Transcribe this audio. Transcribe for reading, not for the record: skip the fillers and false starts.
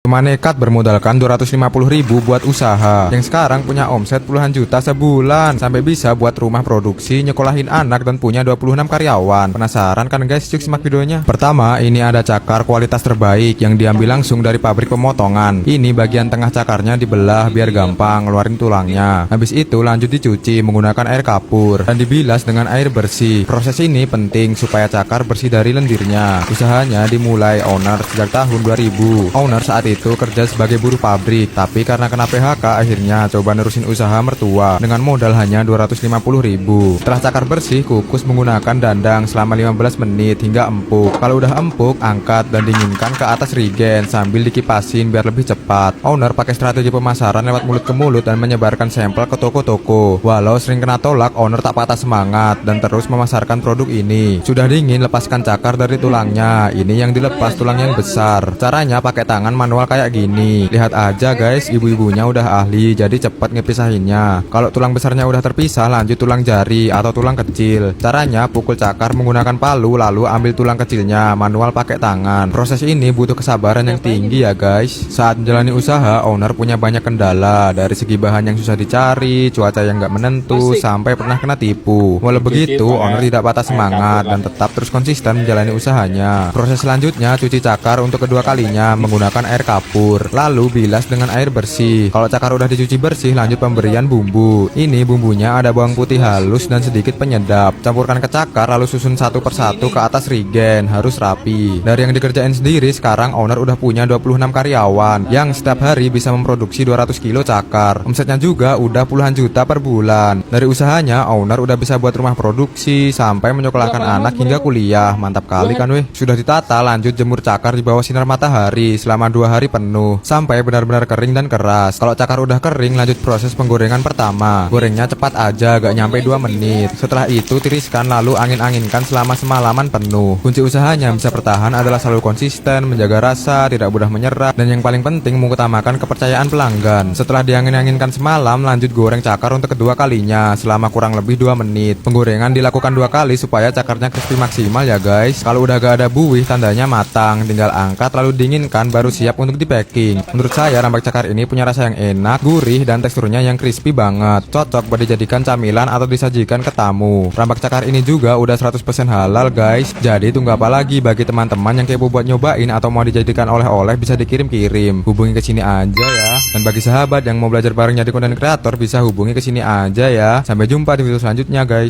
Cuma nekat bermodalkan 250.000 buat usaha, yang sekarang punya omset puluhan juta sebulan, sampai bisa buat rumah produksi, nyekolahin anak, dan punya 26 karyawan. Penasaran kan guys? Cuk, simak videonya. Pertama, ini ada cakar kualitas terbaik yang diambil langsung dari pabrik pemotongan. Ini bagian tengah cakarnya dibelah biar gampang ngeluarin tulangnya. Habis itu lanjut dicuci menggunakan air kapur dan dibilas dengan air bersih. Proses ini penting supaya cakar bersih dari lendirnya. Usahanya dimulai owner sejak tahun 2000. Owner saat itu kerja sebagai buruh pabrik, tapi karena kena PHK akhirnya coba nerusin usaha mertua dengan modal hanya 250.000. Setelah cakar bersih, kukus menggunakan dandang selama 15 menit hingga empuk. Kalau udah empuk, angkat dan dinginkan ke atas rigen sambil dikipasin biar lebih cepat. Owner pakai strategi pemasaran lewat mulut ke mulut dan menyebarkan sampel ke toko-toko. Walau sering kena tolak, owner tak patah semangat dan terus memasarkan produk ini. Sudah dingin, lepaskan cakar dari tulangnya. Ini yang dilepas tulang yang besar. Caranya pakai tangan manual kayak gini. Lihat aja guys, ibu-ibunya udah ahli, jadi cepat ngepisahinnya. Kalau tulang besarnya udah terpisah, lanjut tulang jari atau tulang kecil. Caranya pukul cakar menggunakan palu, lalu ambil tulang kecilnya, manual pakai tangan. Proses ini butuh kesabaran yang tinggi ya guys. Saat menjalani usaha, owner punya banyak kendala, dari segi bahan yang susah dicari, cuaca yang gak menentu, sampai pernah kena tipu. Walau begitu, owner tidak patah semangat dan tetap terus konsisten menjalani usahanya. Proses selanjutnya cuci cakar untuk kedua kalinya menggunakan air kapur, lalu bilas dengan air bersih. Kalau cakar udah dicuci bersih, lanjut pemberian bumbu. Ini bumbunya ada bawang putih halus dan sedikit penyedap. Campurkan ke cakar lalu susun satu persatu ke atas rigen, harus rapi. Dari yang dikerjain sendiri, sekarang owner udah punya 26 karyawan yang setiap hari bisa memproduksi 200 kilo cakar. Omsetnya juga udah puluhan juta per bulan. Dari usahanya, owner udah bisa buat rumah produksi sampai menyekolahkan anak hingga kuliah. Mantap kali kan weh. Sudah ditata, lanjut jemur cakar di bawah sinar matahari selama 2 hari penuh sampai benar-benar kering dan keras. Kalau cakar udah kering, lanjut proses penggorengan pertama. Gorengnya cepat aja, gak nyampe 2 menit. Setelah itu tiriskan lalu angin-anginkan selama semalaman penuh. Kunci usahanya bisa bertahan adalah selalu konsisten, menjaga rasa, tidak mudah menyerah, dan yang paling penting mengutamakan kepercayaan pelanggan. Setelah diangin-anginkan semalam, lanjut goreng cakar untuk kedua kalinya selama kurang lebih 2 menit. Penggorengan dilakukan 2 kali supaya cakarnya crispy maksimal ya guys. Kalau udah gak ada buih, tandanya matang. Tinggal angkat lalu dinginkan baru siap untuk di packing. Menurut saya rambak cakar ini punya rasa yang enak, gurih, dan teksturnya yang crispy banget. Cocok buat dijadikan camilan atau disajikan ke tamu. Rambak cakar ini juga udah 100% halal guys. Jadi tunggu apa lagi? Bagi teman-teman yang kepo buat nyobain atau mau dijadikan oleh-oleh, bisa dikirim-kirim. Hubungi ke sini aja ya. Dan bagi sahabat yang mau belajar bareng jadi konten kreator, bisa hubungi ke sini aja ya. Sampai jumpa di video selanjutnya guys.